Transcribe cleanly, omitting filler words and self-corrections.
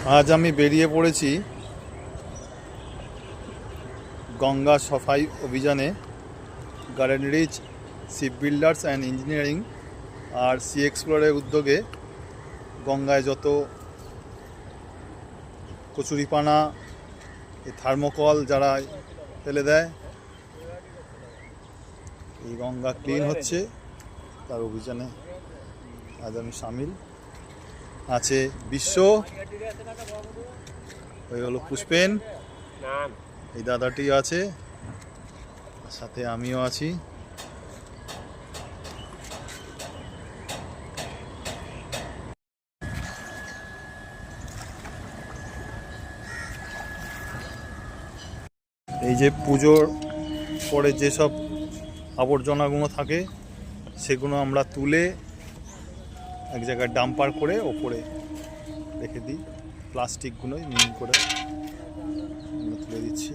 আজ আমি বেরিয়ে পড়েছি গঙ্গা সাফাই অভিযানে। Garden Reach Shipbuilders and Engineering আর সি এক্সপ্লোরের উদ্যোগে গঙ্গায় যত কচুরিপানা, থার্মোকল যারা ফেলে দেয়, এই গঙ্গা ক্লিন হচ্ছে, তার অভিযানে আজ আমি সামিল। আছে বিশ্ব, ওই হলো পুষ্পেন, এই দাদাটি আছে, সাথে আমিও আছি। এই যে পুজোর পরে যেসব আবর্জনাগুলো থাকে সেগুলো আমরা তুলে এক জায়গায় ডাম্পার করে ওপরে রেখে দিই। প্লাস্টিকগুলোই মিন করে তুলে দিচ্ছি।